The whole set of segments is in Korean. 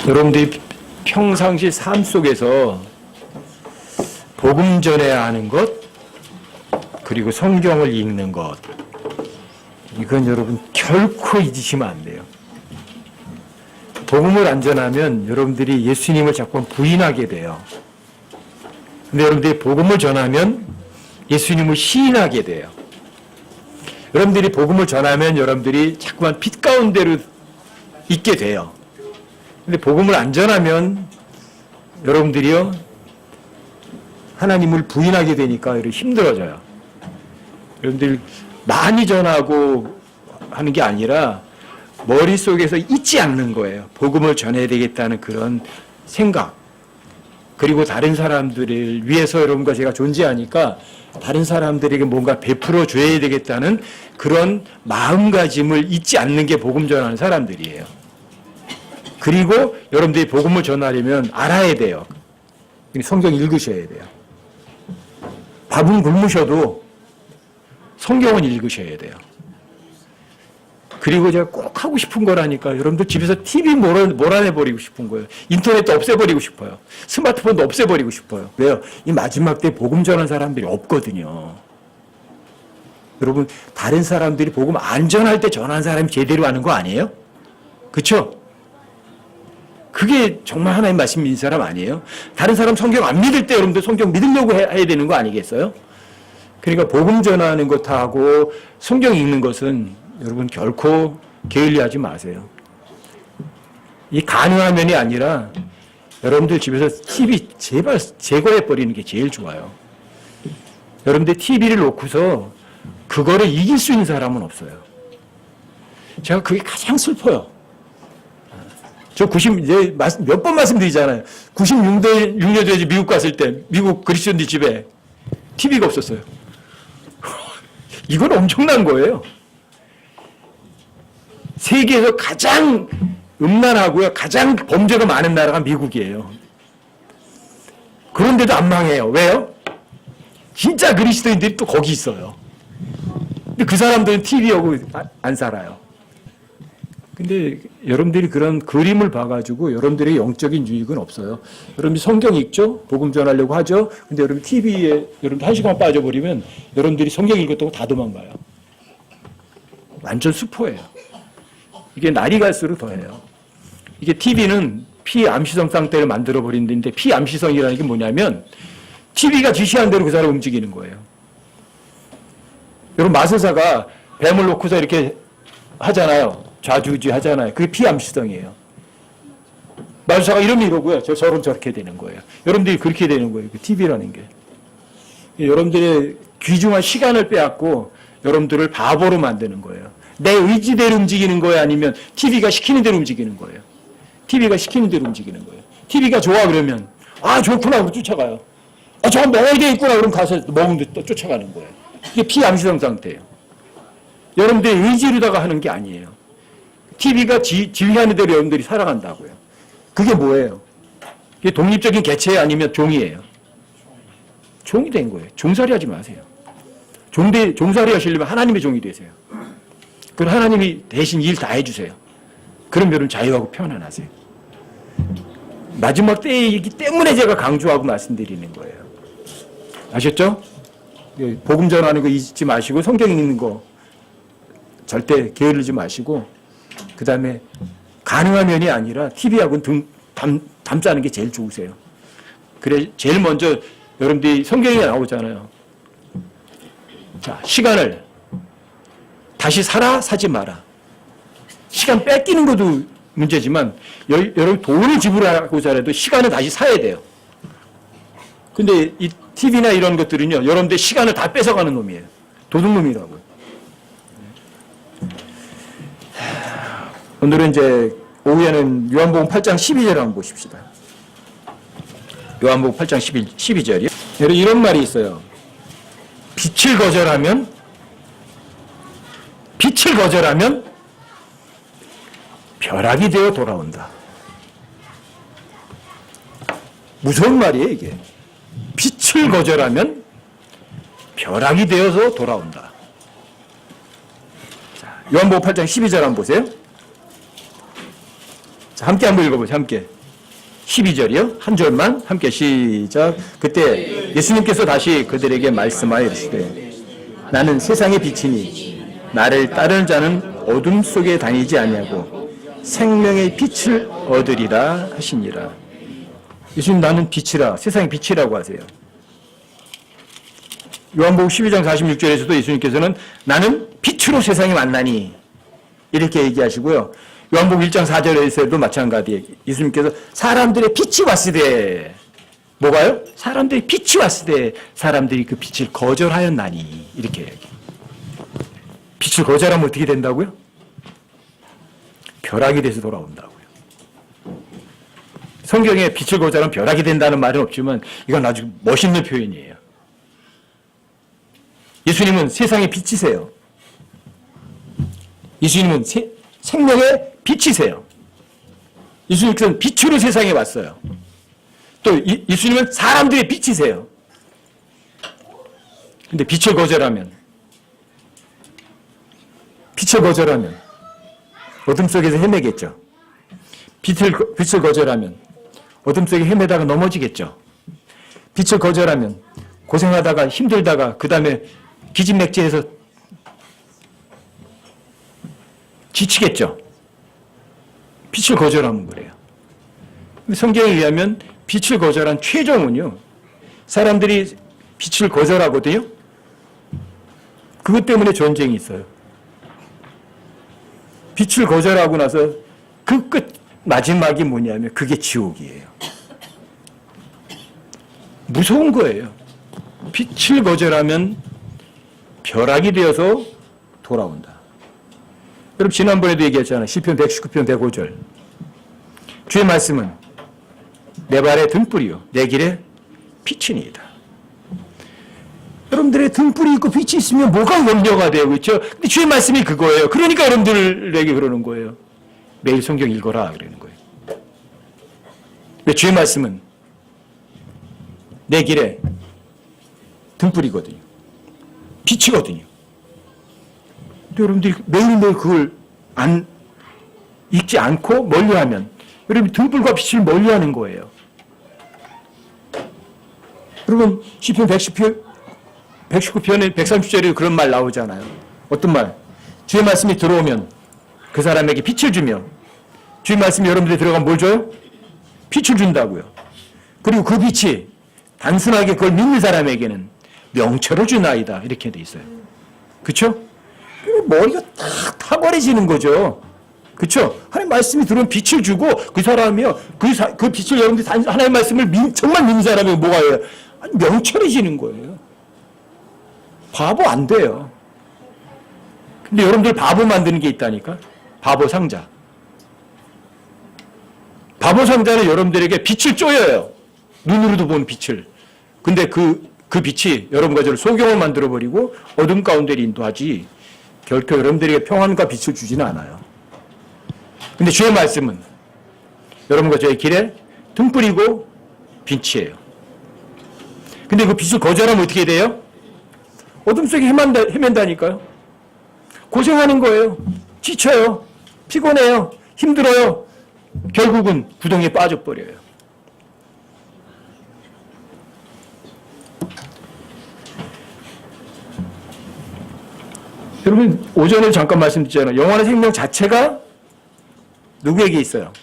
여러분들이 평상시 삶 속에서 복음 전해야 하는 것, 그리고 성경을 읽는 것, 이건 여러분 결코 잊으시면 안 돼요. 복음을 안 전하면 여러분들이 예수님을 자꾸 부인하게 돼요. 근데 여러분들이 복음을 전하면 예수님을 시인하게 돼요. 여러분들이 복음을 전하면 여러분들이 자꾸만 빛 가운데로 있게 돼요. 근데 복음을 안 전하면 여러분들이요, 하나님을 부인하게 되니까 힘들어져요. 여러분들 많이 전하고 하는 게 아니라 머릿속에서 잊지 않는 거예요. 복음을 전해야 되겠다는 그런 생각. 그리고 다른 사람들을 위해서 여러분과 제가 존재하니까 다른 사람들에게 뭔가 베풀어 줘야 되겠다는 그런 마음가짐을 잊지 않는 게 복음 전하는 사람들이에요. 그리고 여러분들이 복음을 전하려면 알아야 돼요. 성경 읽으셔야 돼요. 밥은 굶으셔도 성경은 읽으셔야 돼요. 그리고 제가 꼭 하고 싶은 거라니까 여러분들 집에서 TV 몰아내버리고 싶은 거예요. 인터넷도 없애버리고 싶어요. 스마트폰도 없애버리고 싶어요. 왜요? 이 마지막 때 복음 전하는 사람들이 없거든요. 여러분, 다른 사람들이 복음 안 전할 때 전하는 사람이 제대로 하는 거 아니에요? 그렇죠? 그게 정말 하나님 말씀 믿는 사람 아니에요? 다른 사람 성경 안 믿을 때 여러분들 성경 믿으려고 해야 되는 거 아니겠어요? 그러니까 복음 전하는 것하고 성경 읽는 것은 여러분 결코 게을리하지 마세요. 이 가능한 면이 아니라 여러분들 집에서 TV 제발 제거해버리는 게 제일 좋아요. 여러분들 TV를 놓고서 그거를 이길 수 있는 사람은 없어요. 제가 그게 가장 슬퍼요. 저 몇 번 말씀드리잖아요. 96년도에 미국 갔을 때 미국 그리스도인들 집에 TV가 없었어요. 이건 엄청난 거예요. 세계에서 가장 음란하고요, 가장 범죄가 많은 나라가 미국이에요. 그런데도 안 망해요. 왜요? 진짜 그리스도인들이 또 거기 있어요. 근데 그 사람들은 TV하고 안 살아요. 근데 여러분들이 그런 그림을 봐가지고 여러분들의 영적인 유익은 없어요. 여러분이 성경 읽죠? 복음 전하려고 하죠? 근데 여러분 TV에 여러분 1시간 빠져버리면 여러분들이 성경 읽었다고 다 도망가요. 완전 수포예요. 이게 날이 갈수록 더해요. 이게 TV는 피암시성 상태를 만들어버리는데 피암시성이라는 게 뭐냐면 TV가 지시한 대로 그 사람 움직이는 거예요. 여러분 마술사가 뱀을 놓고서 이렇게 하잖아요. 좌주우지 하잖아요. 그게 피암시성이에요. 마술사가 이러면 이러고요. 저런 저렇게 되는 거예요. 여러분들이 그렇게 되는 거예요. 그 TV라는 게. 여러분들의 귀중한 시간을 빼앗고 여러분들을 바보로 만드는 거예요. 내 의지대로 움직이는 거예요? 아니면 TV가 시키는 대로 움직이는 거예요? TV가 시키는 대로 움직이는 거예요. TV가 좋아 그러면 아 좋구나 그러고 쫓아가요. 아 저건 먹어야 되겠구나 그럼 가서 먹는데 또 쫓아가는 거예요. 이게 피암시성 상태예요. 여러분들의 의지로다가 하는 게 아니에요. TV가 지휘하는 대로 여러분들이 살아간다고요. 그게 뭐예요? 그게 독립적인 개체예요? 아니면 종이에요? 종이 된 거예요. 종살이 하지 마세요. 종살이 하시려면 하나님의 종이 되세요. 그럼 하나님이 대신 일 다 해주세요. 그럼 여러분 자유하고 편안하세요. 마지막 때이기 때문에 제가 강조하고 말씀드리는 거예요. 아셨죠? 복음 전하는 거 잊지 마시고 성경 읽는 거 절대 게으르지 마시고 그 다음에 가능한 면이 아니라 TV하고는 담자는 게 제일 좋으세요. 그래 제일 먼저 여러분들이 성경에 나오잖아요. 자, 시간을 다시 사라, 사지 마라. 시간 뺏기는 것도 문제지만 여러분 돈을 지불하고자 해도 시간을 다시 사야 돼요. 근데 이 TV나 이런 것들은요. 여러분들 시간을 다 뺏어가는 놈이에요. 도둑놈이라고요. 오늘은 이제 오후에는 요한복음 8장 12절 한번 보십시다. 요한복음 8장 12절이요. 여러분 이런 말이 있어요. 빛을 거절하면 벼락이 되어 돌아온다. 무서운 말이에요, 이게. 빛을 거절하면 벼락이 되어서 돌아온다. 자, 요한복음 8장 12절 한번 보세요. 자, 함께 한번 읽어보죠. 함께. 12절이요. 한 절만 함께 시작. 그때 예수님께서 다시 그들에게 말씀하여 이르시되 나는 세상의 빛이니 나를 따르는 자는 어둠 속에 다니지 아니하고 생명의 빛을 얻으리라 하시니라. 예수님 나는 빛이라, 세상의 빛이라고 하세요. 요한복음 12장 46절에서도 예수님께서는 나는 빛으로 세상에 만나니 이렇게 얘기하시고요. 요한복음 1장 4절에서도 마찬가지예요. 예수님께서 사람들의 빛이 왔으되 뭐가요? 사람들의 빛이 왔으되 사람들이 그 빛을 거절하였나니 이렇게 얘기해요. 빛을 거절하면 어떻게 된다고요? 벼락이 돼서 돌아온다고요. 성경에 빛을 거절하면 벼락이 된다는 말은 없지만 이건 아주 멋있는 표현이에요. 예수님은 세상의 빛이세요. 예수님은 생명의 빛이세요. 예수님께서는 빛으로 세상에 왔어요. 또 예수님은 사람들의 빛이세요. 근데 빛을 거절하면 어둠 속에서 헤매겠죠. 빛을 거절하면 어둠 속에 헤매다가 넘어지겠죠. 빛을 거절하면 고생하다가 힘들다가 그 다음에 기진맥진해서 지치겠죠. 빛을 거절하면 그래요. 성경에 의하면 빛을 거절한 최종은요, 사람들이 빛을 거절하거든요. 그것 때문에 전쟁이 있어요. 빛을 거절하고 나서 그 끝 마지막이 뭐냐면 그게 지옥이에요. 무서운 거예요. 빛을 거절하면 벼락이 되어서 돌아온다. 여러분 지난번에도 얘기했잖아요. 시편 119편 105절. 주의 말씀은 내 발의 등불이요 내 길에 빛이니이다. 여러분들의 등불이 있고 빛이 있으면 뭐가 염려가 돼요. 그렇죠? 근데 주의 말씀이 그거예요. 그러니까 여러분들에게 그러는 거예요. 매일 성경 읽어라 그러는 거예요. 근데 주의 말씀은 내 길에 등불이거든요. 빛이거든요. 근데 여러분들이 매일매일 그걸 읽지 않고 멀리하면 여러분 등불과 빛을 멀리하는 거예요. 여러분 시편 119편에 130절에 그런 말 나오잖아요. 어떤 말? 주의 말씀이 들어오면 그 사람에게 빛을 주며 주의 말씀이 여러분들이 들어가면 뭘 줘요? 빛을 준다고요. 그리고 그 빛이 단순하게 그걸 믿는 사람에게는 명철을 주나이다 이렇게 돼 있어요. 그렇죠? 머리가 탁 타버려지는 거죠. 그렇죠? 하나님 말씀이 들어오면 빛을 주고 그 사람이요 그 빛을 여러분들이 하나님 말씀을 정말 믿는 사람이 뭐가 해요? 명철해지는 거예요. 바보 안 돼요. 근데 여러분들 바보 만드는 게 있다니까. 바보 상자. 바보 상자는 여러분들에게 빛을 쪼여요. 눈으로도 보는 빛을. 근데 그 빛이 여러분과 저를 소경을 만들어버리고 어둠 가운데를 인도하지 결코 여러분들에게 평안과 빛을 주지는 않아요. 근데 주의 말씀은 여러분과 저의 길에 등불이고 빛이에요. 근데 그 빛을 거절하면 어떻게 돼요? 어둠 속에 헤맨다니까요. 고생하는 거예요. 지쳐요. 피곤해요. 힘들어요. 결국은 구덩이에 빠져버려요. 여러분 오전에 잠깐 말씀드렸잖아요. 영원한 생명 자체가 누구에게 있어요?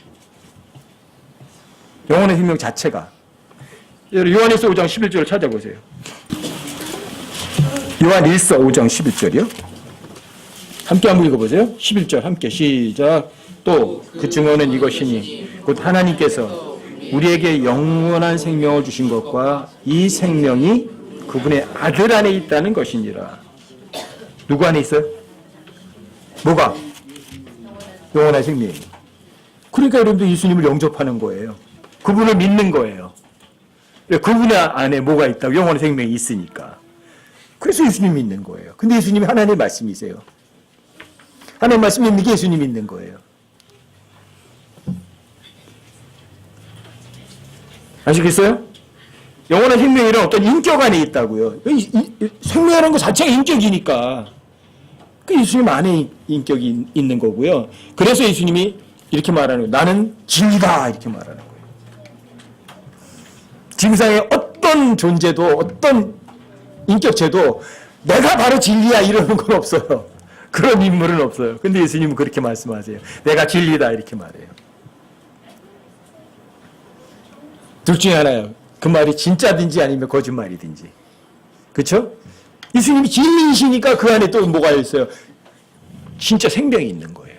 영원한 생명 자체가. 요한일서 5장 11절을 찾아보세요. 요한일서 5장 11절이요. 함께 한번 읽어보세요. 11절 함께 시작. 또 그 증언은 이것이니 곧 하나님께서 우리에게 영원한 생명을 주신 것과 이 생명이 그분의 아들 안에 있다는 것이니라. 누구 안에 있어요? 뭐가? 영원한 생명이. 그러니까 여러분들 예수님을 영접하는 거예요. 그분을 믿는 거예요. 그분 안에 뭐가 있다고? 영원한 생명이 있으니까. 그래서 예수님 믿는 거예요. 근데 예수님이 하나님의 말씀이세요. 하나님의 말씀 믿는 게 예수님 믿는 거예요. 아시겠어요? 영원한 생명이란 어떤 인격 안에 있다고요. 생명이라는 것 자체가 인격이니까. 그 예수님 안에 인격이 있는 거고요. 그래서 예수님이 이렇게 말하는 거예요. 나는 진리다 이렇게 말하는 거예요. 지구상의 어떤 존재도 어떤 인격체도 내가 바로 진리야 이러는 건 없어요. 그런 인물은 없어요. 근데 예수님은 그렇게 말씀하세요. 내가 진리다 이렇게 말해요. 둘 중에 하나예요. 그 말이 진짜든지 아니면 거짓말이든지. 그렇죠? 예수님이 진리이시니까 그 안에 또 뭐가 있어요? 진짜 생명이 있는 거예요.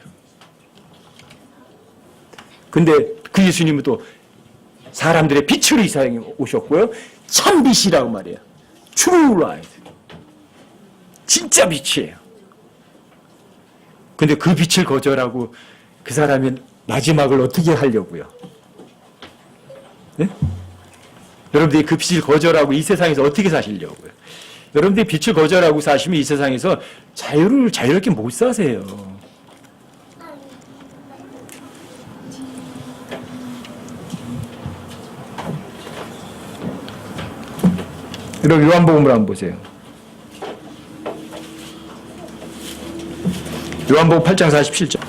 근데 그 예수님은 또 사람들의 빛으로 이 세상에 오셨고요. 참 빛이라고 말해요. True light. 진짜 빛이에요. 근데 그 빛을 거절하고 그 사람이 마지막을 어떻게 하려고요? 네? 여러분들이 그 빛을 거절하고 이 세상에서 어떻게 사시려고요? 여러분들이 빛을 거절하고 사시면 이 세상에서 자유롭게 못 사세요. 여러분 요한복음을 한번 보세요. 요한복음 8장 47절.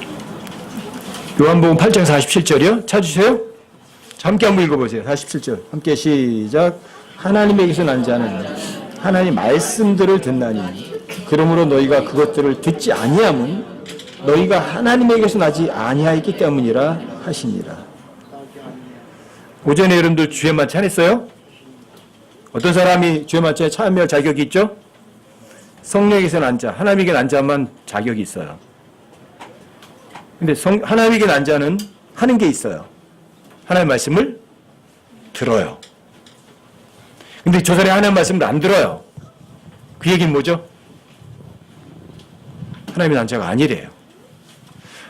요한복음 8장 47절이요? 찾으세요? 함께 한번 읽어보세요. 47절. 함께 시작. 하나님에게서 난 자는 하나님 말씀들을 듣나니 그러므로 너희가 그것들을 듣지 아니함은 너희가 하나님에게서 나지 아니하였기 때문이라 하시니라. 오전에 여러분들 주의 만찬 했어요? 어떤 사람이 주의 만찬에 참여할 자격이 있죠? 성령에게서 난 자, 하나님에게 난 자만 자격이 있어요. 근데 하나님에게 난 자는 하는 게 있어요. 하나님의 말씀을 들어요. 근데 저 사람이 하나님의 말씀을 안 들어요. 그 얘기는 뭐죠? 하나님의 난 자가 아니래요.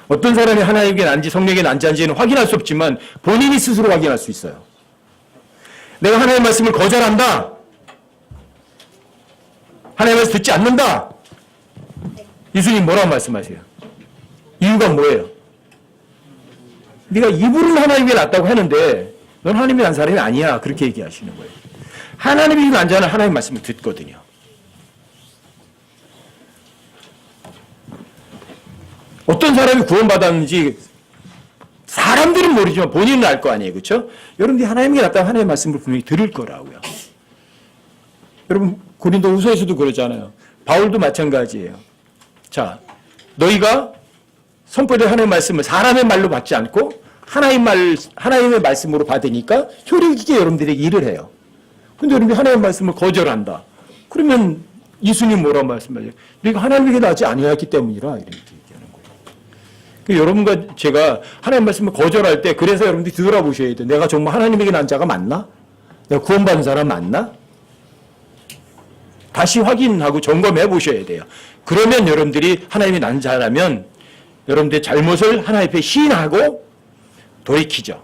어떤 사람이 하나님에게 난지 성령에게 난 자인지는 확인할 수 없지만 본인이 스스로 확인할 수 있어요. 내가 하나님의 말씀을 거절한다. 하나님의 말씀 듣지 않는다. 예수님 뭐라고 말씀하세요? 이유가 뭐예요? 네가 입으로는 하나님에게 낫다고 하는데 넌 하나님이 난 사람이 아니야. 그렇게 얘기하시는 거예요. 하나님이 난 자는 하나님의 말씀을 듣거든요. 어떤 사람이 구원받았는지 사람들은 모르지만 본인은 알 거 아니에요. 그렇죠? 여러분들이 하나님에게 낫다면 하나님의 말씀을 분명히 들을 거라고요. 여러분 고린도후서에서도 그러잖아요. 바울도 마찬가지예요. 자, 너희가 선포된 하나님의 말씀을 사람의 말로 받지 않고 하나님의 말씀으로 받으니까 효력 있게 여러분들에게 일을 해요. 근데 여러분이 하나님의 말씀을 거절한다. 그러면 예수님 뭐라고 말씀하세요? 너희가 하나님에게 나지 아니하였기 때문이라 이렇게 얘기하는 거예요. 여러분과 제가 하나님의 말씀을 거절할 때 그래서 여러분들이 들어보셔야 돼요. 내가 정말 하나님에게 난 자가 맞나? 내가 구원받은 사람 맞나? 다시 확인하고 점검해 보셔야 돼요. 그러면 여러분들이 하나님이 난 자라면 여러분들의 잘못을 하나님 앞에 시인하고 돌이키죠.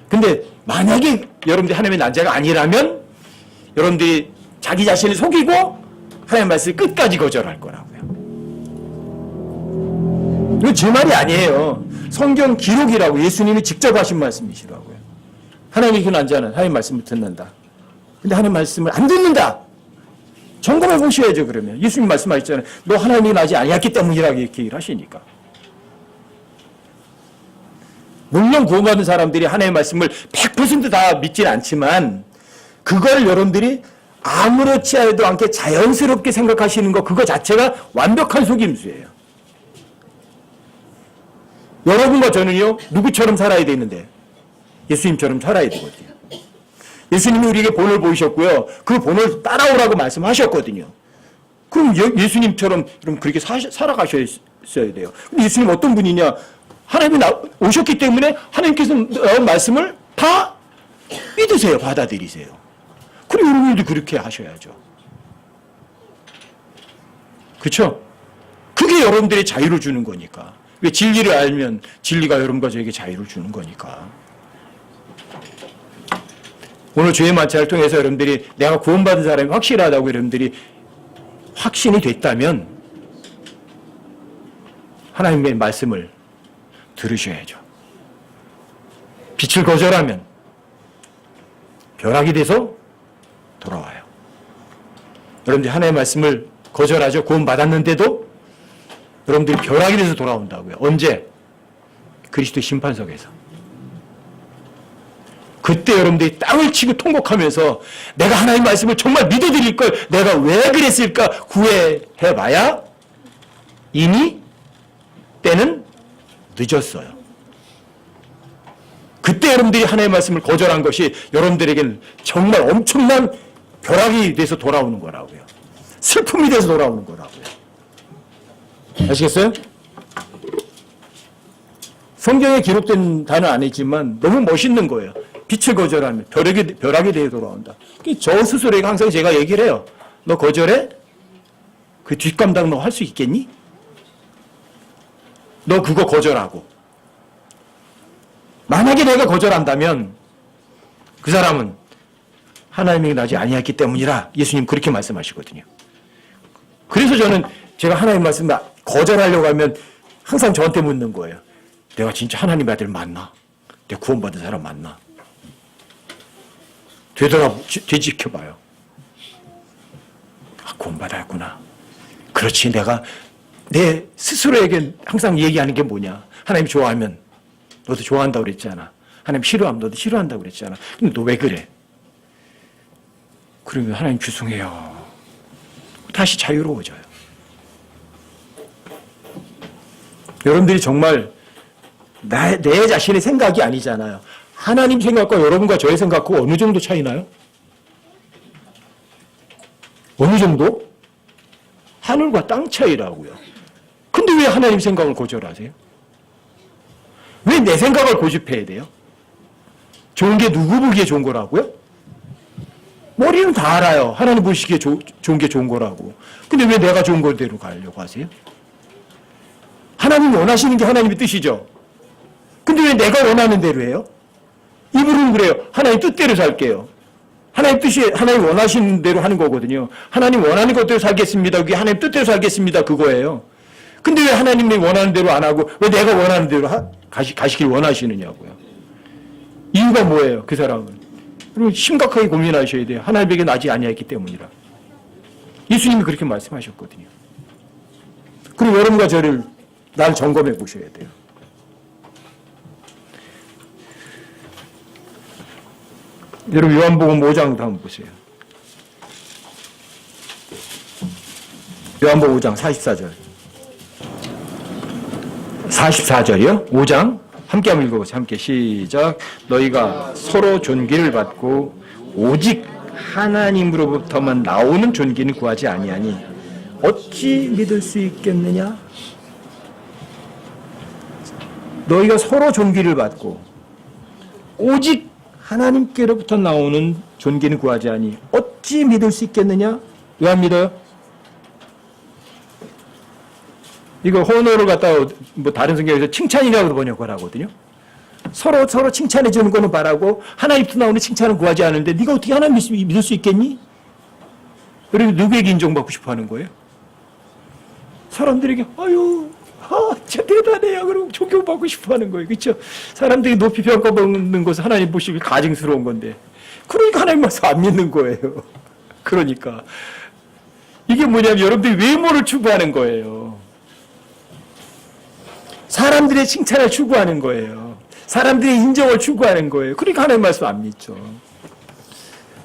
근데 만약에 여러분들이 하나님의 난 자가 아니라면 여러분들이 자기 자신을 속이고 하나님의 말씀을 끝까지 거절할 거라고요. 이거 제 말이 아니에요. 성경 기록이라고 예수님이 직접 하신 말씀이시라고요. 하나님의 난 자는 하나님의 말씀을 듣는다. 근데 하나님의 말씀을 안 듣는다. 점검해 보셔야죠. 그러면 예수님 말씀하셨잖아요. 너 하나님이 나지 아니었기 때문이라고 이렇게 얘기를 하시니까. 물론 구원받은 사람들이 하나님의 말씀을 100%다 믿지는 않지만 그걸 여러분들이 아무렇지 않게 자연스럽게 생각하시는 거 그거 자체가 완벽한 속임수예요. 여러분과 저는요. 누구처럼 살아야 되는데 예수님처럼 살아야 되거든요. 예수님이 우리에게 본을 보이셨고요. 그 본을 따라오라고 말씀하셨거든요. 그럼 예수님처럼 그럼 그렇게 살아가셔야 돼요. 근데 예수님 어떤 분이냐? 하나님이 오셨기 때문에 하나님께서 말씀을 다 믿으세요. 받아들이세요. 그리고 여러분들도 그렇게 하셔야죠. 그렇죠? 그게 여러분들의 자유를 주는 거니까. 왜 진리를 알면 진리가 여러분과 저에게 자유를 주는 거니까. 오늘 주의 만찬을 통해서 여러분들이 내가 구원받은 사람이 확실하다고 여러분들이 확신이 됐다면 하나님의 말씀을 들으셔야죠. 빛을 거절하면 벼락이 돼서 돌아와요. 여러분들이 하나님의 말씀을 거절하죠. 구원받았는데도 여러분들이 벼락이 돼서 돌아온다고요. 언제? 그리스도의 심판석에서. 그때 여러분들이 땅을 치고 통곡하면서 내가 하나님 말씀을 정말 믿어드릴 걸 내가 왜 그랬을까 후회해봐야 이미 때는 늦었어요. 그때 여러분들이 하나님의 말씀을 거절한 것이 여러분들에게는 정말 엄청난 벼락이 돼서 돌아오는 거라고요. 슬픔이 돼서 돌아오는 거라고요. 아시겠어요? 성경에 기록된 단어 아니지만 너무 멋있는 거예요. 빛을 거절하면 벼락이 되어 돌아온다. 저 스스로에게 항상 제가 얘기를 해요. 너 거절해? 그 뒷감당 너 할 수 있겠니? 너 그거 거절하고. 만약에 내가 거절한다면 그 사람은 하나님에게 나지 아니했기 때문이라 예수님 그렇게 말씀하시거든요. 그래서 저는 제가 하나님 말씀 거절하려고 하면 항상 저한테 묻는 거예요. 내가 진짜 하나님의 아들 맞나? 내가 구원받은 사람 맞나? 되짚켜봐요. 아, 구원받았구나. 그렇지, 내가 내 스스로에게 항상 얘기하는 게 뭐냐. 하나님 좋아하면 너도 좋아한다고 그랬잖아. 하나님 싫어하면 너도 싫어한다고 그랬잖아. 근데 너 왜 그래? 그러면 하나님 죄송해요. 다시 자유로워져요. 여러분들이 정말 내 자신의 생각이 아니잖아요. 하나님 생각과 여러분과 저의 생각과 어느 정도 차이나요? 어느 정도? 하늘과 땅 차이라고요. 근데 왜 하나님 생각을 거절하세요? 왜 내 생각을 고집해야 돼요? 좋은 게 누구 보기에 좋은 거라고요? 머리는 다 알아요. 하나님 보시기에 좋은 게 좋은 거라고. 근데 왜 내가 좋은 거대로 가려고 하세요? 하나님이 원하시는 게 하나님의 뜻이죠. 근데 왜 내가 원하는 대로 해요? 이분은 그래요. 하나님 뜻대로 살게요. 하나님 뜻이, 하나님 원하시는 대로 하는 거거든요. 하나님 원하는 것대로 살겠습니다. 그게 하나님 뜻대로 살겠습니다. 그거예요. 근데 왜 하나님이 원하는 대로 안 하고 왜 내가 원하는 대로 가시길 원하시느냐고요. 이유가 뭐예요? 그 사람은. 그리고 심각하게 고민하셔야 돼요. 하나님에게 나지 아니했기 때문이라. 예수님이 그렇게 말씀하셨거든요. 그리고 여러분과 저를 날 점검해 보셔야 돼요. 여러분 요한복음 5장 한번 보세요. 요한복음 5장 44절. 44절이요? 5장 함께 한번 읽어보세요. 함께 시작. 너희가 서로 존귀를 받고 오직 하나님으로부터만 나오는 존귀는 구하지 아니하니 어찌 믿을 수 있겠느냐? 너희가 서로 존귀를 받고 오직 하나님께로부터 나오는 존귀는 구하지 아니 어찌 믿을 수 있겠느냐? 왜 안 믿어요? 이거 호노를 갖다가 뭐 다른 성경에서 칭찬이라고 번역을 하거든요. 서로 칭찬해 주는 거는 바라고 하나님부터 나오는 칭찬은 구하지 않는데 네가 어떻게 하나님 믿을 수 있겠니? 그리고 누구에게 인정받고 싶어 하는 거예요? 사람들에게 아유 진짜 대단해요. 그리고 존경받고 싶어 하는 거예요. 그렇죠? 사람들이 높이 평가받는 것은 하나님 보시기 가증스러운 건데 그러니까 하나님 말씀 안 믿는 거예요. 그러니까 이게 뭐냐면 여러분들이 외모를 추구하는 거예요. 사람들의 칭찬을 추구하는 거예요. 사람들의 인정을 추구하는 거예요. 그러니까 하나님 말씀 안 믿죠.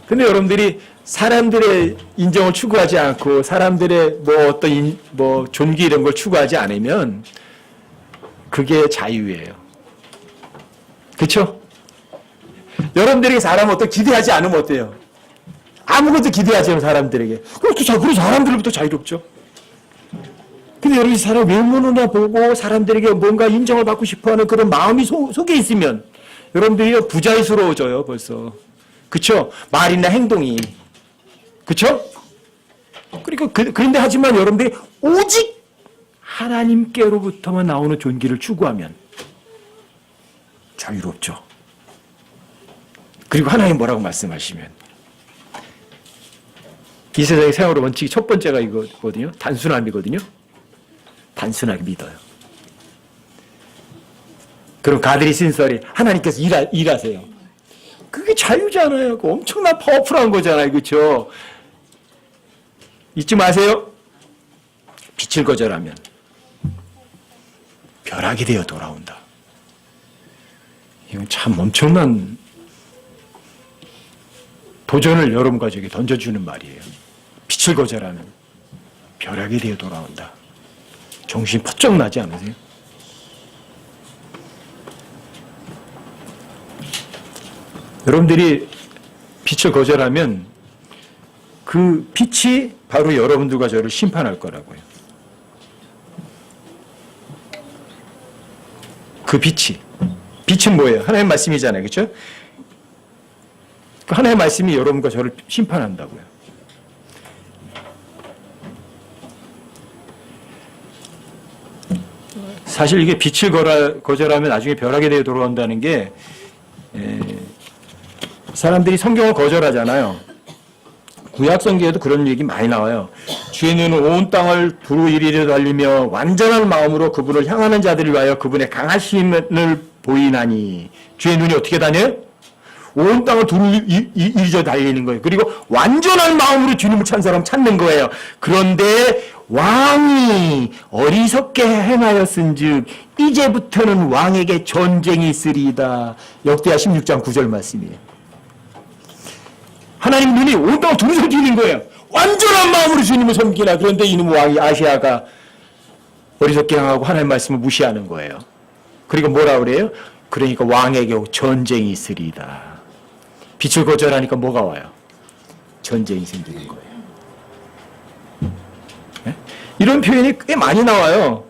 근데 여러분들이 사람들의 인정을 추구하지 않고 사람들의 뭐 어떤 존귀 이런 걸 추구하지 않으면 그게 자유예요. 그렇죠? 여러분들에게 사람 어떤 기대하지 않으면 어때요? 아무것도 기대하지 않은 사람들에게. 그럼 사람들로부터 자유롭죠. 근데 여러분이 사람 외모나 보고 사람들에게 뭔가 인정을 받고 싶어하는 그런 마음이 속에 있으면 여러분들이 부자유스러워져요. 벌써. 그렇죠? 말이나 행동이. 그렇죠? 그러니까 그런데 하지만 여러분들이 오직 하나님께로부터만 나오는 존귀를 추구하면 자유롭죠. 그리고 하나님 뭐라고 말씀하시면 이 세상의 생활의 원칙이 첫 번째가 이거거든요. 단순함이거든요. 단순하게 믿어요. 그럼 가드리 신설이 하나님께서 일하세요. 그게 자유잖아요. 그 엄청난 파워풀한 거잖아요. 그렇죠? 잊지 마세요. 빛을 거절하면 벼락이 되어 돌아온다. 이건 참 엄청난 도전을 여러분 가족에게 던져주는 말이에요. 빛을 거절하면 벼락이 되어 돌아온다. 정신이 퍼쩍 나지 않으세요? 여러분들이 빛을 거절하면 그 빛이 바로 여러분들과 저를 심판할 거라고요. 그 빛은 뭐예요? 하나님의 말씀이잖아요. 그렇죠? 그 하나님의 말씀이 여러분과 저를 심판한다고요. 사실 이게 빛을 거절하면 나중에 벼락이 되어 돌아온다는 게 사람들이 성경을 거절하잖아요. 구약 성경에도 그런 얘기 많이 나와요. 주의 눈은 온 땅을 두루 이리로 달리며 완전한 마음으로 그분을 향하는 자들을 위하여 그분의 강하심을 보이나니. 주의 눈이 어떻게 다녀요? 온 땅을 두루 이리로 달리는 거예요. 그리고 완전한 마음으로 주님을 찾는 사람 찾는 거예요. 그런데 왕이 어리석게 행하였은즉 이제부터는 왕에게 전쟁이 있으리이다. 역대하 16장 9절 말씀이에요. 하나님 눈이 온 땅을 두루 살피는 거예요. 완전한 마음으로 주님을 섬기나. 그런데 이놈 왕이 아시아가 어리석게 행하고 하나님 말씀을 무시하는 거예요. 그리고 뭐라 그래요? 그러니까 왕에게 전쟁이 있으리이다. 빛을 거절하니까 뭐가 와요? 전쟁이 생기는 거예요. 네? 이런 표현이 꽤 많이 나와요.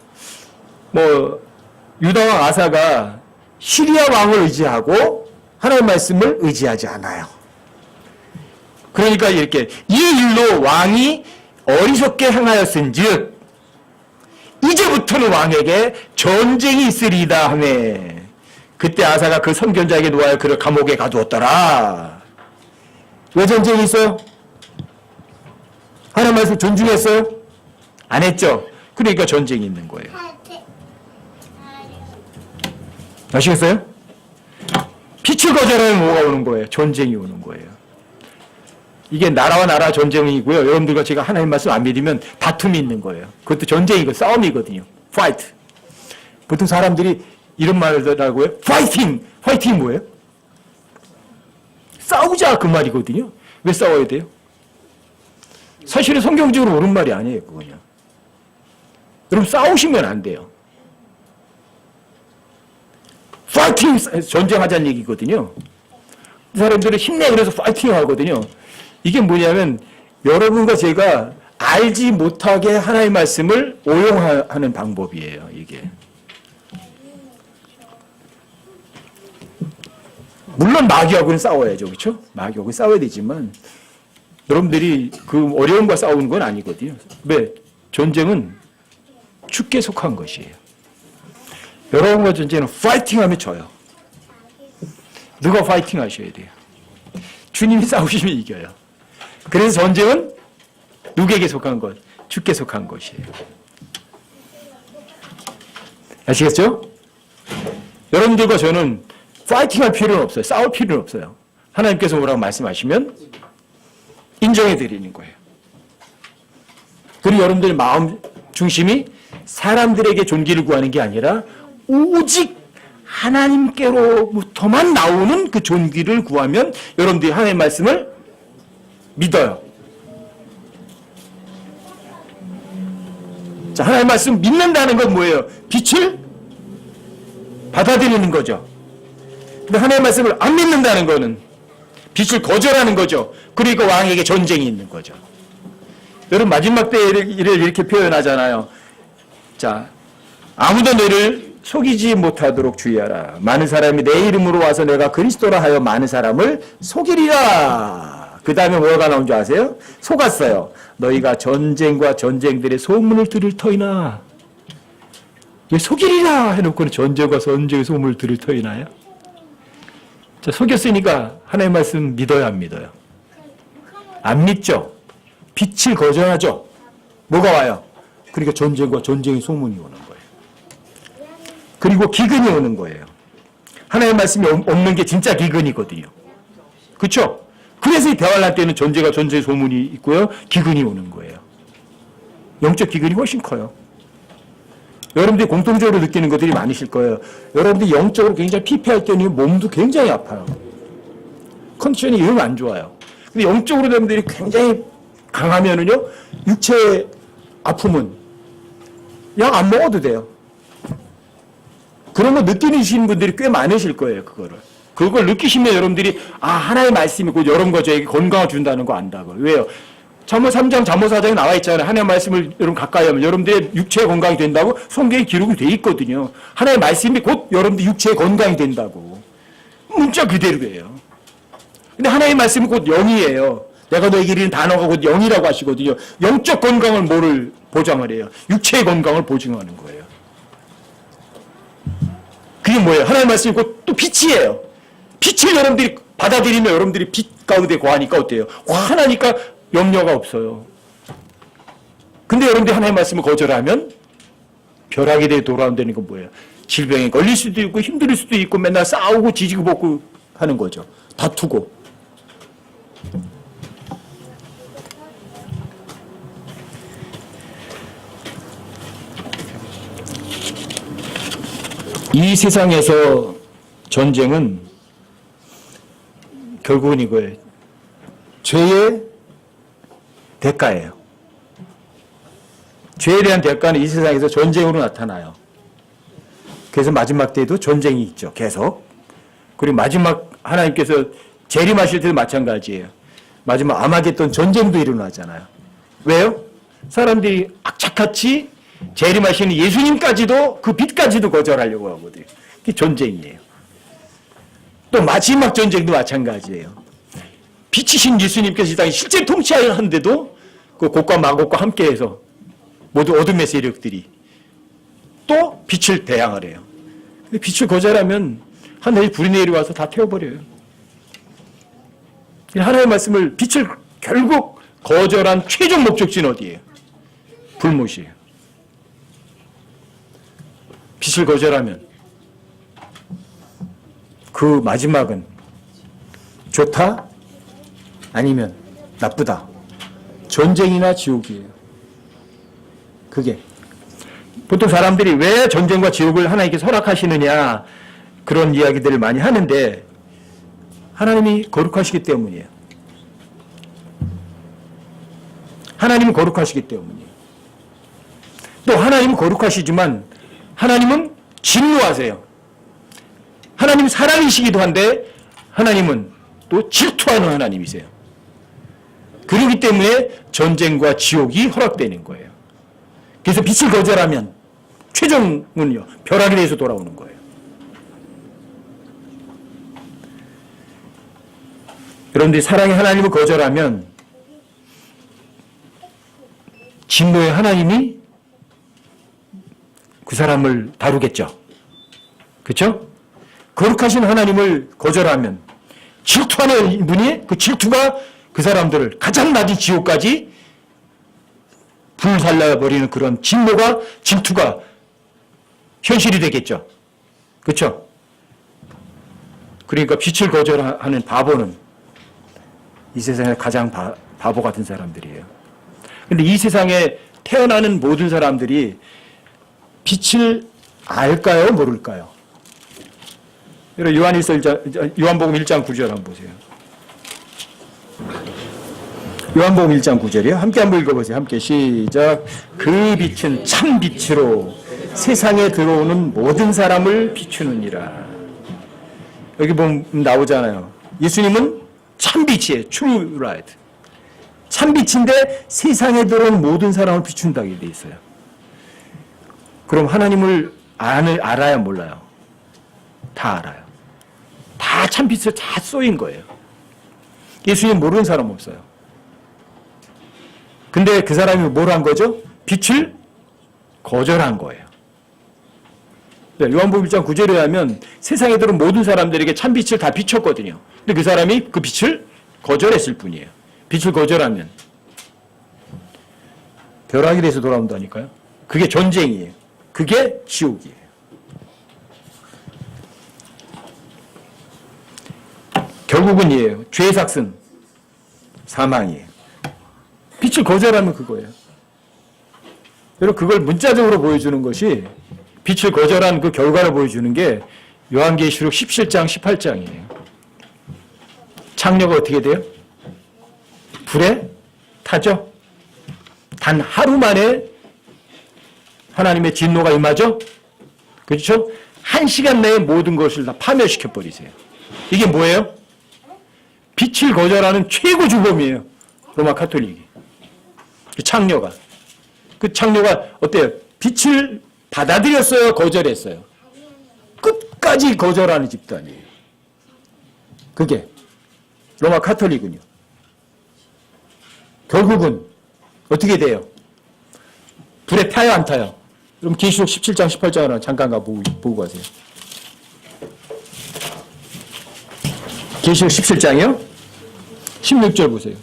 유다왕 아사가 시리아 왕을 의지하고 하나님 말씀을 의지하지 않아요. 그러니까 이렇게 이 일로 왕이 어리석게 행하였은즉 이제부터는 왕에게 전쟁이 있으리이다 하매 그때 아사가 그 선견자에게 놓아여 그를 감옥에 가두었더라. 왜 전쟁이 있어요? 하나님 말씀 존중했어요? 안 했죠? 그러니까 전쟁이 있는 거예요. 아시겠어요? 빛을 거절하면 뭐가 오는 거예요? 전쟁이 오는 거예요. 이게 나라와 나라 전쟁이고요. 여러분들과 제가 하나님 말씀 안 믿으면 다툼이 있는 거예요. 그것도 전쟁이고 싸움이거든요. fight. 보통 사람들이 이런 말을 하고요. 파이팅! 파이팅이 뭐예요? 싸우자 그 말이거든요. 왜 싸워야 돼요? 사실은 성경적으로 옳은 말이 아니에요. 그거냐. 여러분 싸우시면 안 돼요. 파이팅! 전쟁하자는 얘기거든요. 사람들은 힘내 그래서 파이팅 하거든요. 이게 뭐냐면 여러분과 제가 알지 못하게 하나님의 말씀을 오용하는 방법이에요. 이게. 물론 마귀하고는 싸워야죠. 그렇죠? 마귀하고 싸워야 되지만 여러분들이 그 어려움과 싸우는 건 아니거든요. 왜? 전쟁은 죽게 속한 것이에요. 여러분과 전쟁은 파이팅하면 져요. 누가 파이팅 하셔야 돼요? 주님이 싸우시면 이겨요. 그래서 전쟁은 누구에게 속한 것? 주께 속한 것이에요. 아시겠죠? 여러분들과 저는 파이팅할 필요는 없어요. 싸울 필요는 없어요. 하나님께서 뭐라고 말씀하시면 인정해 드리는 거예요. 그리고 여러분들의 마음 중심이 사람들에게 존귀를 구하는 게 아니라 오직 하나님께로부터만 나오는 그 존귀를 구하면 여러분들이 하나님의 말씀을 믿어요. 자, 하나님의 말씀 믿는다는 건 뭐예요? 빛을 받아들이는 거죠. 근데 하나님의 말씀을 안 믿는다는 거는 빛을 거절하는 거죠. 그리고 왕에게 전쟁이 있는 거죠. 여러분 마지막 때를 이렇게 표현하잖아요. 자, 아무도 너를 속이지 못하도록 주의하라. 많은 사람이 내 이름으로 와서 내가 그리스도라 하여 많은 사람을 속이리라. 그 다음에 뭐가 나온 줄 아세요? 속았어요. 너희가 전쟁과 전쟁들의 소문을 들을 터이나. 왜 속이리라 해놓고는 전쟁과 전쟁의 소문을 들을 터이나요? 자, 속였으니까 하나님의 말씀 믿어요, 안 믿어요? 안 믿죠? 빛을 거절하죠? 뭐가 와요? 그러니까 전쟁과 전쟁의 소문이 오는 거예요. 그리고 기근이 오는 거예요. 하나님의 말씀이 없는 게 진짜 기근이거든요. 그렇죠? 그래서 이 대환란 때는 전쟁과 전쟁의 소문이 있고요. 기근이 오는 거예요. 영적 기근이 훨씬 커요. 여러분들이 공통적으로 느끼는 것들이 많으실 거예요. 여러분들이 영적으로 굉장히 피폐할 때는 몸도 굉장히 아파요. 컨디션이 영 안 좋아요. 근데 영적으로 여러분들이 굉장히 강하면은요, 육체의 아픔은 약 안 먹어도 돼요. 그런 거 느끼시는 분들이 꽤 많으실 거예요, 그거를. 그걸 느끼시면 여러분들이, 하나의 말씀이 곧 여러분과 저에게 건강을 준다는 거 안다고. 왜요? 잠언 3장, 잠언 4장에 나와 있잖아요. 하나의 말씀을 여러분 가까이 하면 여러분들의 육체의 건강이 된다고 성경에 기록이 돼 있거든요. 하나의 말씀이 곧 여러분들 육체의 건강이 된다고. 문자 그대로예요. 근데 하나의 말씀은 곧 영이에요. 내가 너에게 이르는 단어가 곧 영이라고 하시거든요. 영적 건강을 뭐를 보장을 해요? 육체의 건강을 보증하는 거예요. 그게 뭐예요? 하나의 말씀이 곧 또 빛이에요. 빛을 여러분들이 받아들이면 여러분들이 빛 가운데 거하니까 어때요? 화나니까 염려가 없어요. 근데 여러분들이 하나의 말씀을 거절하면 벼락이 되어 돌아온다는 건 뭐예요? 질병에 걸릴 수도 있고 힘들 수도 있고 맨날 싸우고 지지고 볶고 하는 거죠. 다투고. 이 세상에서 전쟁은 결국은 이거예요. 죄의 대가예요. 죄에 대한 대가는 이 세상에서 전쟁으로 나타나요. 그래서 마지막 때에도 전쟁이 있죠. 계속. 그리고 마지막 하나님께서 재림하실 때도 마찬가지예요. 마지막 아마겟돈 전쟁도 일어나잖아요. 왜요? 사람들이 악착같이 재림하시는 예수님까지도 그 빛까지도 거절하려고 하거든요. 그게 전쟁이에요. 또 마지막 전쟁도 마찬가지예요. 빛이신 예수님께서 이 땅에 실제 통치하는데도 그 곡과 마곡과 함께해서 모두 어둠의 세력들이 또 빛을 대항을 해요. 근데 빛을 거절하면 하늘이 불이 내려와서 다 태워버려요. 하나님의 말씀을 빛을 결국 거절한 최종 목적지는 어디예요? 불못이에요. 빛을 거절하면 그 마지막은 좋다? 아니면 나쁘다. 전쟁이나 지옥이에요. 그게. 보통 사람들이 왜 전쟁과 지옥을 하나님께 허락하시느냐 그런 이야기들을 많이 하는데 하나님이 거룩하시기 때문이에요. 하나님은 거룩하시기 때문이에요. 또 하나님은 거룩하시지만 하나님은 진노하세요. 하나님은 사랑이시기도 한데 하나님은 또 질투하는 하나님이세요. 그렇기 때문에 전쟁과 지옥이 허락되는 거예요. 그래서 빛을 거절하면 최종은요, 벼락에 대해서 돌아오는 거예요. 여러분들이 사랑의 하나님을 거절하면 진노의 하나님이 그 사람을 다루겠죠. 그렇죠? 거룩하신 하나님을 거절하면 질투하는 분이 그 질투가 그 사람들을 가장 낮은 지옥까지 불살라버리는 그런 진노가 질투가 현실이 되겠죠. 그렇죠? 그러니까 빛을 거절하는 바보는 이 세상에 가장 바보 같은 사람들이에요. 근데 이 세상에 태어나는 모든 사람들이 빛을 알까요? 모를까요? 요한복음 1장 9절 한번 보세요. 요한복음 1장 9절이요. 함께 한번 읽어보세요. 함께 시작. 그 빛은 참 빛으로 세상에 들어오는 모든 사람을 비추느니라. 여기 보면 나오잖아요. 예수님은 참 빛이에요. True light. 참 빛인데 세상에 들어오는 모든 사람을 비춘다고 되어 있어요. 그럼 하나님을 알아야 몰라요? 다 알아요. 다 참빛을 다 쏘인 거예요. 예수님 모르는 사람 없어요. 근데 그 사람이 뭘 한 거죠? 빛을 거절한 거예요. 요한복음 1장 9절에 하면 세상에 들은 모든 사람들에게 참빛을 다 비췄거든요. 근데 그 사람이 그 빛을 거절했을 뿐이에요. 빛을 거절하면 벼락이 돼서 돌아온다니까요. 그게 전쟁이에요. 그게 지옥이에요. 결국은 이에요. 죄의 삭슨, 사망이에요. 빛을 거절하면 그거예요. 여러분 그걸 문자적으로 보여주는 것이 빛을 거절한 그 결과를 보여주는 게 요한계시록 17장 18장이에요. 창녀가 어떻게 돼요? 불에 타죠. 단 하루 만에 하나님의 진노가 임하죠. 그렇죠? 1시간 내에 모든 것을 다 파멸시켜 버리세요. 이게 뭐예요? 빛을 거절하는 최고 주범이에요. 로마 카톨릭이. 그 창녀가. 그 창녀가 어때요? 빛을 받아들였어요? 거절했어요? 끝까지 거절하는 집단이에요. 그게 로마 카톨릭은요. 결국은 어떻게 돼요? 불에 타요, 안 타요? 그럼 계시록 17장, 18장을 잠깐 보고 가세요. 계시록 17장이요? 16절 보세요.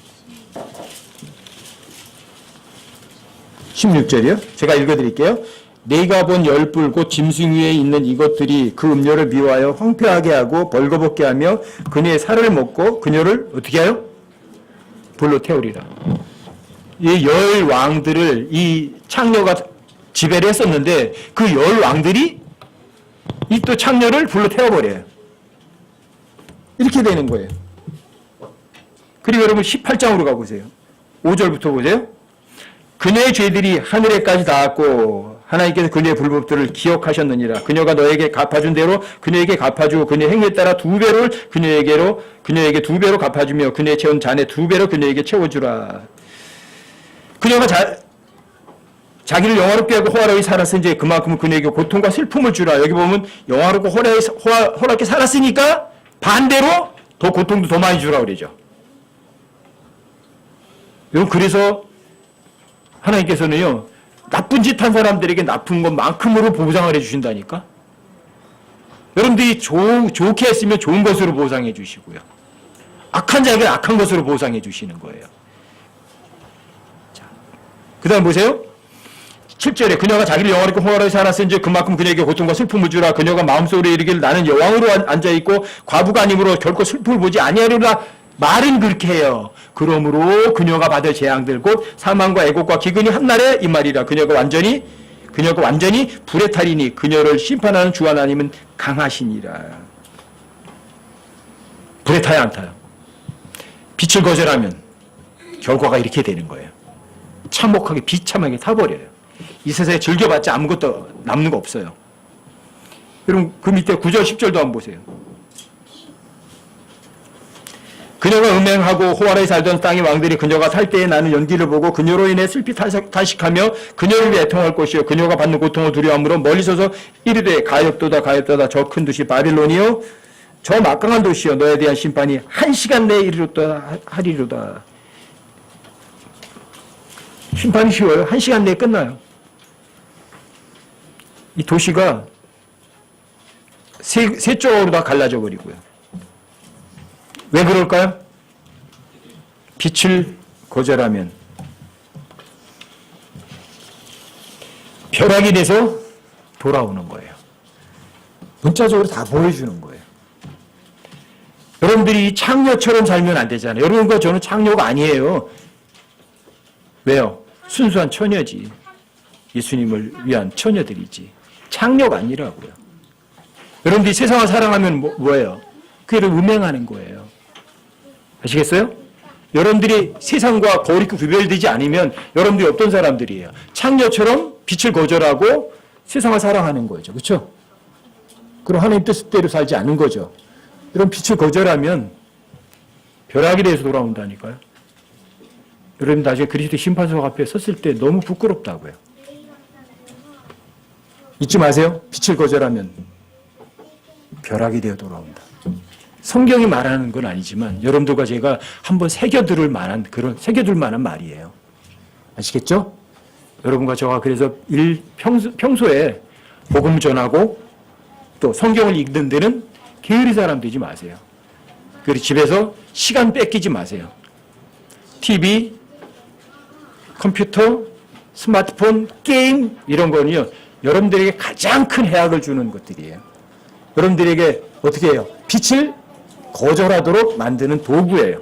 16절이요? 제가 읽어드릴게요. 내가 본 열불 곧 짐승 위에 있는 이것들이 그 음료를 미워하여 황폐하게 하고 벌거벗게 하며 그녀의 살을 먹고 그녀를 어떻게 하여? 불로 태우리라. 이 열 왕들을 이 창녀가 지배를 했었는데 그 열 왕들이 이 또 창녀를 불로 태워버려요. 이렇게 되는 거예요. 그리고 여러분 18장으로 가보세요. 5절부터 보세요. 그녀의 죄들이 하늘에까지 닿았고 하나님께서 그녀의 불법들을 기억하셨느니라. 그녀가 너에게 갚아준 대로 그녀에게 갚아주고 그녀의 행위에 따라 2배를 그녀에게 2배로 갚아주며 그녀의 채운 잔에 2배로 그녀에게 채워주라. 그녀가 자기를 영화롭게 하고 호화롭게 살았으니 그만큼 그녀에게 고통과 슬픔을 주라. 여기 보면 영화롭고 호화롭게 살았으니까 반대로 더 고통도 더 많이 주라 그러죠. 여러분 그래서 하나님께서는요 나쁜 짓 한 사람들에게 나쁜 것만큼으로 보상을 해주신다니까. 여러분들이 좋게 했으면 좋은 것으로 보상해 주시고요. 악한 자에게 악한 것으로 보상해 주시는 거예요. 그 다음 보세요. 7절에 그녀가 자기를 영화롭게 호화롭게 살았은지 그만큼 그녀에게 고통과 슬픔을 주라. 그녀가 마음속으로 이르기를 나는 여왕으로 앉아있고 과부가 아니므로 결코 슬픔을 보지 아니하리라. 말은 그렇게 해요. 그러므로 그녀가 받을 재앙들 곧 사망과 애곡과 기근이 한날에 이 말이라. 그녀가 완전히 불에 타리니 그녀를 심판하는 주 하나님은 강하시니라. 불에 타야 안 타요? 빛을 거절하면 결과가 이렇게 되는 거예요. 참혹하게 비참하게 타버려요. 이 세상에 즐겨봤자 아무것도 남는 거 없어요. 여러분 그 밑에 9절 10절도 한번 보세요. 그녀가 음행하고 호화롭게 살던 땅의 왕들이 그녀가 살 때에 나는 연기를 보고 그녀로 인해 슬피 탄식하며 그녀를 위해 애통할 것이요 그녀가 받는 고통을 두려움으로 멀리 서서 이르되 가엾도다 가엾도다 저 큰 도시 바빌론이요 저 막강한 도시요 너에 대한 심판이 1시간 내에 이르렀다 하리로다. 심판이 쉬워요. 1시간 내에 끝나요. 이 도시가 세 쪽으로 다 갈라져 버리고요. 왜 그럴까요? 빛을 거절하면 벼락이 돼서 돌아오는 거예요. 문자적으로 다 보여주는 거예요. 여러분들이 창녀처럼 살면 안 되잖아요. 여러분과 저는 창녀가 아니에요. 왜요? 순수한 처녀지. 예수님을 위한 처녀들이지. 창녀가 아니라고요. 여러분들이 세상을 사랑하면 뭐예요? 그를 음행하는 거예요. 아시겠어요? 여러분들이 세상과 거리고 구별되지 않으면 여러분들이 어떤 사람들이에요? 창녀처럼 빛을 거절하고 세상을 사랑하는 거죠. 그렇죠? 그럼 하나님 뜻대로 살지 않는 거죠. 이런 빛을 거절하면 벼락이 돼서 돌아온다니까요. 여러분 나중에 그리스도 심판석 앞에 섰을 때 너무 부끄럽다고요. 잊지 마세요. 빛을 거절하면 벼락이 되어 돌아온다. 성경이 말하는 건 아니지만 여러분들과 제가 한번 새겨둘 만한 말이에요. 아시겠죠? 여러분과 저가 그래서 평소에 복음 전하고 또 성경을 읽는 데는 게으른 사람 되지 마세요. 그리고 집에서 시간 뺏기지 마세요. TV, 컴퓨터, 스마트폰, 게임 이런 거는요. 여러분들에게 가장 큰 해악을 주는 것들이에요. 여러분들에게 어떻게 해요? 빛을 거절하도록 만드는 도구예요.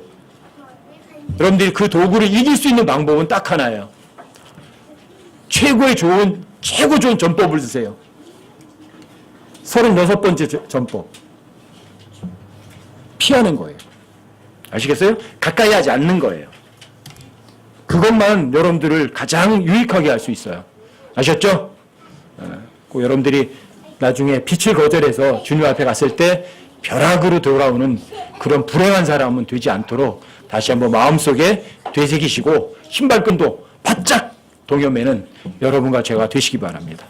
여러분들이 그 도구를 이길 수 있는 방법은 딱 하나예요. 최고 좋은 전법을 쓰세요. 36번째 전법. 피하는 거예요. 아시겠어요? 가까이 하지 않는 거예요. 그것만 여러분들을 가장 유익하게 할 수 있어요. 아셨죠? 꼭 여러분들이 나중에 빛을 거절해서 주님 앞에 갔을 때 벼락으로 돌아오는 그런 불행한 사람은 되지 않도록 다시 한번 마음속에 되새기시고 신발끈도 바짝 동여매는 여러분과 제가 되시기 바랍니다.